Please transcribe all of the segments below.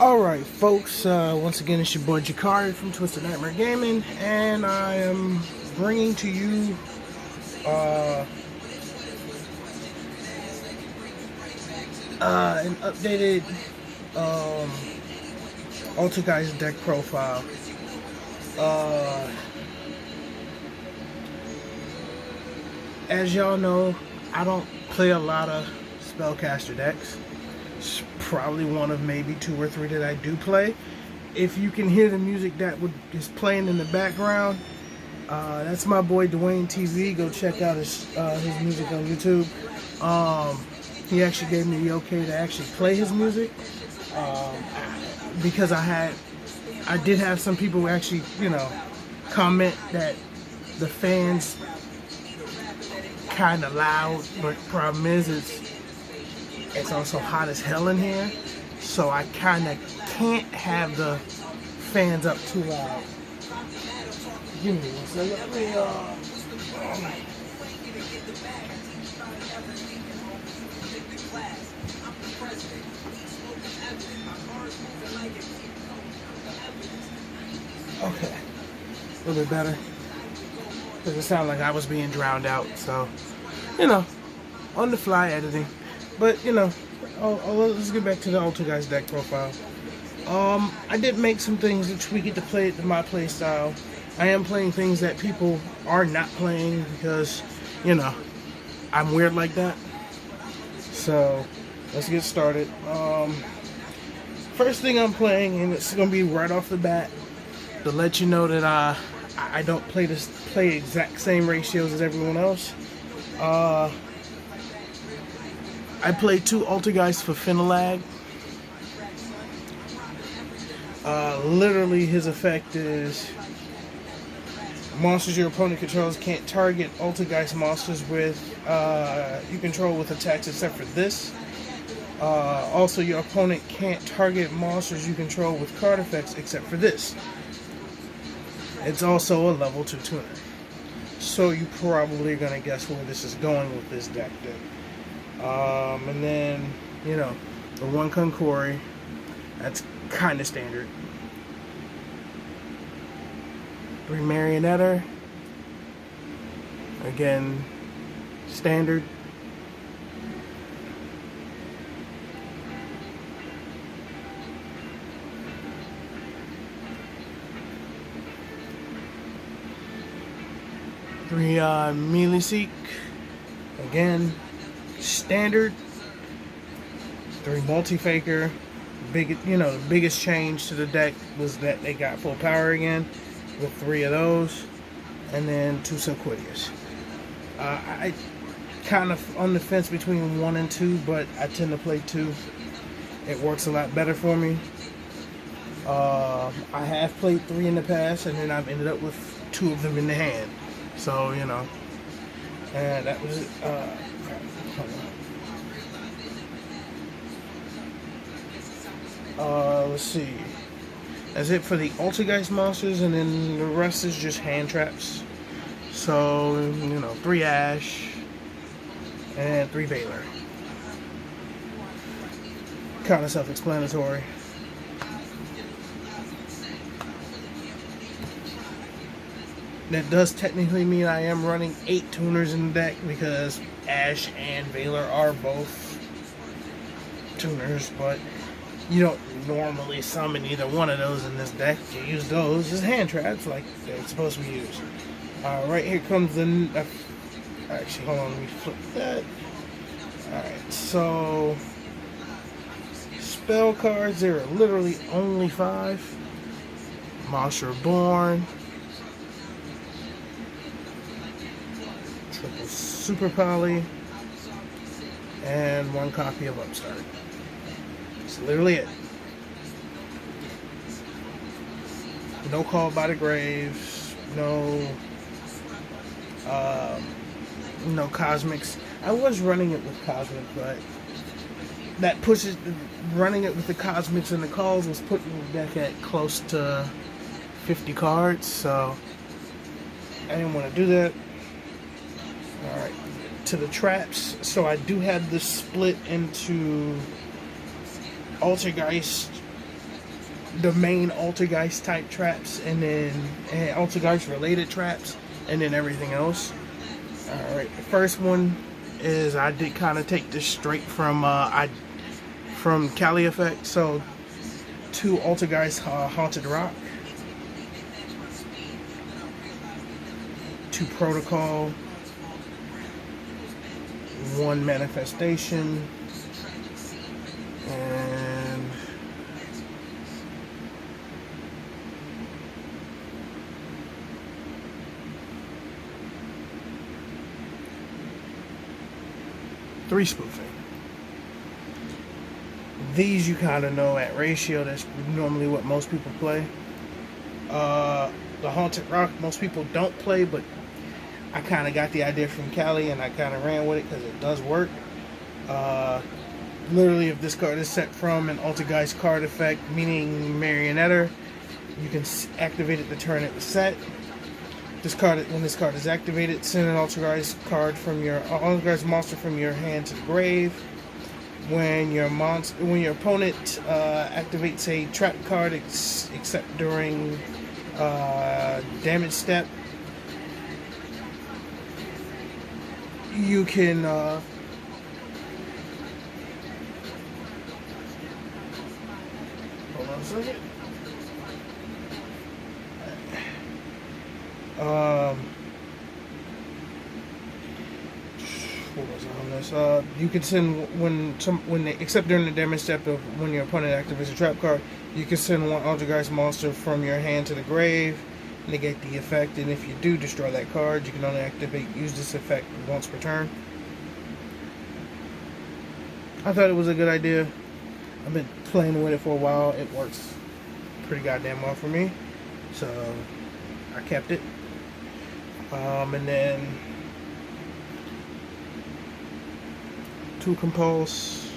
Alright folks, once again it's your boy Jakari from Twisted Nightmare Gaming, and I am bringing to you an updated Altergeist deck profile. As y'all know, I don't play a lot of spellcaster decks. It's probably one of maybe 2 or 3 that I do play. If you can hear the music that is playing in the background, that's my boy Duane TV. Go check out his music on YouTube. He actually gave me the okay to actually play his music, because I did have some people actually, comment that the fans kind of loud, but problem is it's also hot as hell in here, so I kind of can't have the fans up too loud. Give me one second. Let me, okay, a little bit better, because it sounded like I was being drowned out, so, on the fly editing. But, let's get back to the Altergeist deck profile. I did make some things to tweak it to play it to my play style. I am playing things that people are not playing because, I'm weird like that. So, let's get started. First thing I'm playing, and it's going to be right off the bat, to let you know that I don't play exact same ratios as everyone else. I play 2 Altergeist for Finalag. Literally, his effect is monsters your opponent controls can't target Altergeist monsters you control with attacks except for this. Also, your opponent can't target monsters you control with card effects except for this. It's also a level 2 tuner. So you probably are going to guess where this is going with this deck. And then, the 1 Konkori, that's kind of standard. 3 Marionetter, again, standard. Three Milisik, again, standard. 3 Multi-Faker. The biggest change to the deck was that they got full power again with 3 of those, and then 2 Synquidius. I kind of on the fence between 1 and 2, but I tend to play 2. It works a lot better for me. I have played 3 in the past, and then I've ended up with 2 of them in the hand. So, and that was it. Let's see. That's it for the Altergeist monsters, and then the rest is just hand traps. So, 3 Ash and 3 Valor. Kind of self-explanatory. That does technically mean I am running 8 tuners in the deck, because Ash and Valor are both tuners, but you don't normally summon either one of those in this deck. You use those as hand traps like they're supposed to be used. Right here comes the... actually, hold on, let me flip that. Alright, so... spell cards, there are literally only 5. Monster Reborn. Triple Super Poly. And 1 copy of Upstart. That's literally it. No Call by the Graves, no Cosmics. I was running it with Cosmic, but that pushes running it with the Cosmics and the Calls was putting the deck at close to 50 cards, so I didn't want to do that. Alright, to the traps. So I do have this split into Altergeist the main Altergeist type traps, and then Altergeist related traps, and then everything else. Alright, the first one is I did kind of take this straight from Cali Effect. So 2 Altergeist Haunted Rock, 2 Protocol, 1 Manifestation, and three spoofing. These you kind of know at ratio. That's normally what most people play. The Haunted Rock most people don't play, but I kind of got the idea from Cali and I kind of ran with it because it does work. Literally, if this card is set from an Altergeist card effect, meaning Marionetter, you can activate it to turn it to set. This card, when this card is activated, send an Altergeist card from your Altergeist monster from your hand to the grave. When your opponent activates a trap card, except during damage step, you can hold on a second. What was on this? You can send except during the damage step of when your opponent activates a trap card, you can send 1 Altergeist monster from your hand to the grave, negate the effect, and if you do destroy that card, you can only use this effect once per turn. I thought it was a good idea. I've been playing with it for a while. It works pretty goddamn well for me, so I kept it. And then 2 Compulse,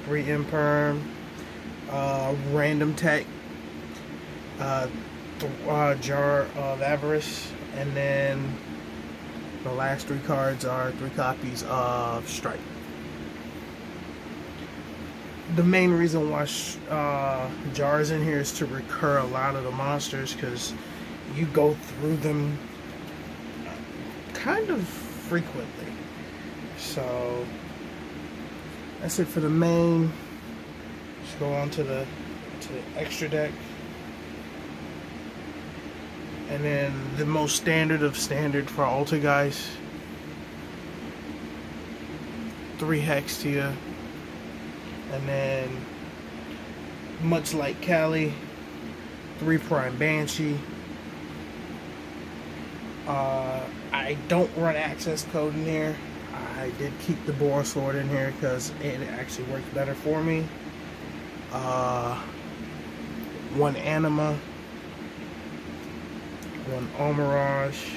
3 Imperm, Random Tech, Jar of Avarice, and then the last 3 cards are 3 copies of Strike. The main reason why Jar is in here is to recur a lot of the monsters, because you go through them kind of frequently. So that's it for the main. Let's go on to the extra deck. And then the most standard of standard for Altergeist, 3 Hextia. And then, much like Cali, 3 Prime Banshee. I don't run access code in here. I did keep the Boar Sword in here because it actually worked better for me. 1 Anima, 1 Almirage,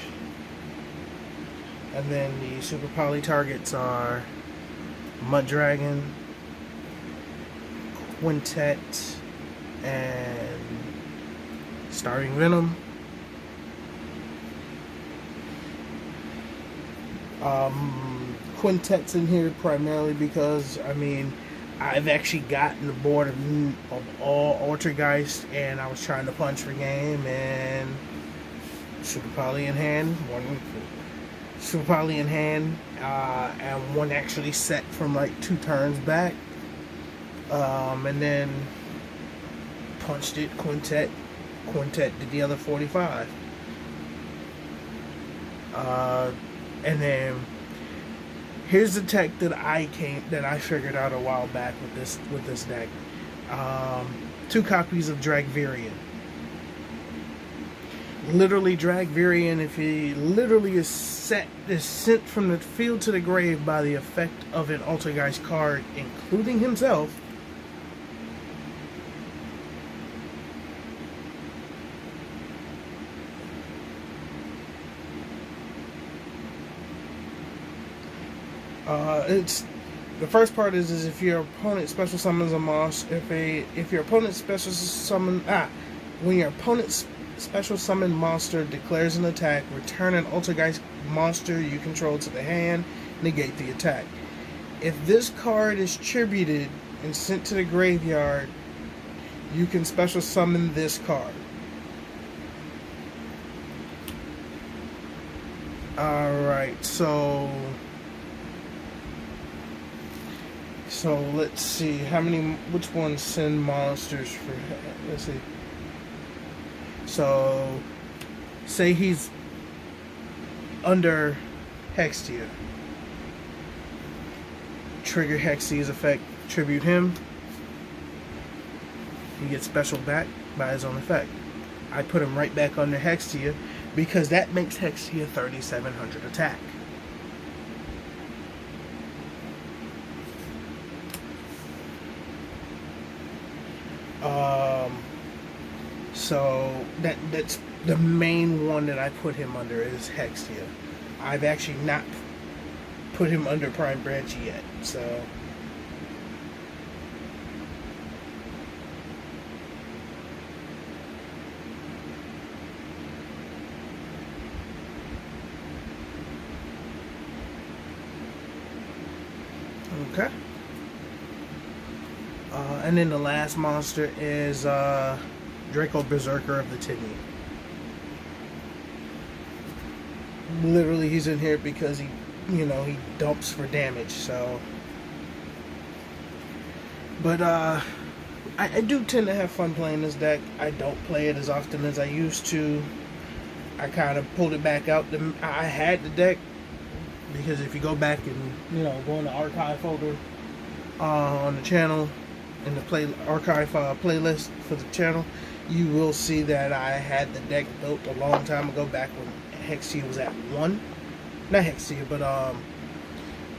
and then the Super Poly targets are Mud Dragon, Quintet, and Starving Venom. Quintet's in here primarily because, I mean, I've actually gotten the board of all Altergeist, and I was trying to punch for game, and Super Poly in hand, 1 Super Poly in hand, and 1 actually set from like 2 turns back. And then punched it, Quintet did the other 45. And then here's the tech that I figured out a while back with this deck. 2 copies of Dragvirian. Literally, Dragvirian, if he literally is sent from the field to the grave by the effect of an Altergeist card, including himself, it's the first part is if your opponent special summons a monster, if your opponent special summon when your opponent's special summon monster declares an attack, return an Altergeist monster you control to the hand, negate the attack. If this card is tributed and sent to the graveyard, you can special summon this card. Alright, so let's see which ones send monsters for, let's see. So say he's under Hextia. Trigger Hexia's effect, tribute him. He gets special back by his own effect. I put him right back under Hextia because that makes Hextia 3,700 attack. So that's the main one that I put him under is Hextia. I've actually not put him under Prime Branch yet, so okay. And then the last monster is Draco Berserker of the Tidney. Literally, he's in here because he dumps for damage. So, but I do tend to have fun playing this deck. I don't play it as often as I used to. I kind of pulled it back out. I had the deck because if you go back and go in the archive folder on the channel, in the archive playlist for the channel, you will see that I had the deck built a long time ago, back when Hexia was at 1. Not Hexia, but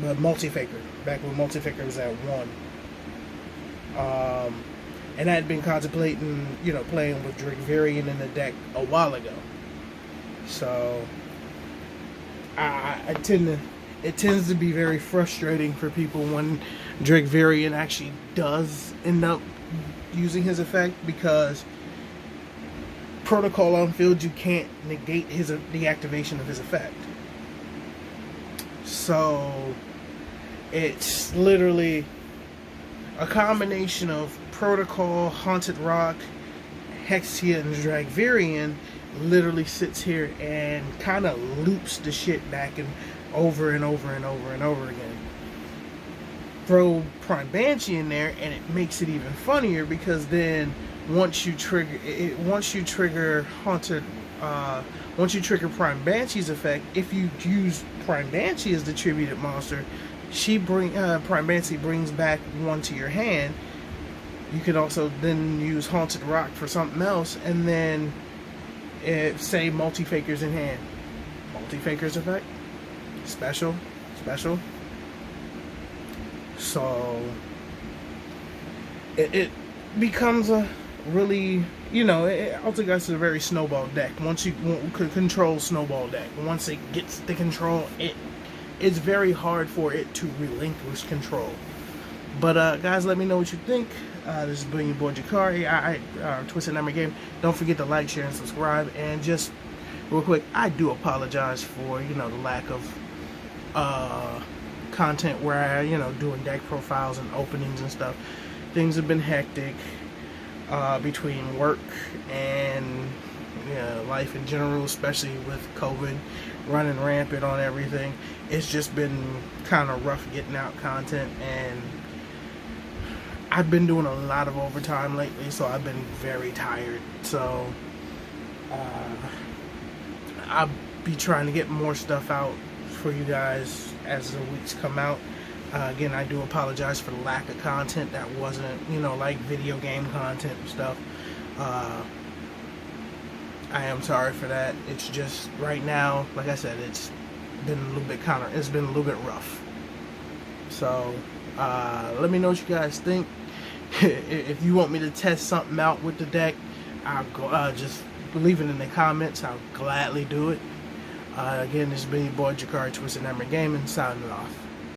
Multifaker. Back when Multifaker was at 1. And I had been contemplating, playing with Drakevarian in the deck a while ago. So it tends to be very frustrating for people when Drakevarian actually does end up using his effect, because protocol on field, you can't negate the activation of his effect. So it's literally a combination of protocol, Haunted Rock, Hexia, and Drakevarian literally sits here and kind of loops the shit back and over and over and over and over again. Throw Prime Banshee in there and it makes it even funnier, because then once you trigger Prime Banshee's effect, if you use Prime Banshee as the tributed monster, Prime Banshee brings back one to your hand. You could also then use Haunted Rock for something else, and then say Multifaker's in hand. Multifaker's effect, special. So it becomes a really, Altergeist is a very snowball deck. Once you could control snowball deck, once it gets the control, it's very hard for it to relinquish control. But guys, let me know what you think. This has been your boy Jakari, Twisted Number Game. Don't forget to like, share, and subscribe. And just real quick, I do apologize for the lack of content where I doing deck profiles and openings and stuff. Things have been hectic between work and life in general, especially with COVID running rampant on everything. It's just been kind of rough getting out content, and I've been doing a lot of overtime lately, so I've been very tired. So I'll be trying to get more stuff out for you guys as the weeks come out. Again, I do apologize for the lack of content that wasn't, like video game content and stuff. I am sorry for that. It's just right now, like I said, it's been a little bit rough. So let me know what you guys think. If you want me to test something out with the deck, I'll go, just leave it in the comments. I'll gladly do it. Again, this has been your boy Jakari, Twisted Number Gaming, signing off.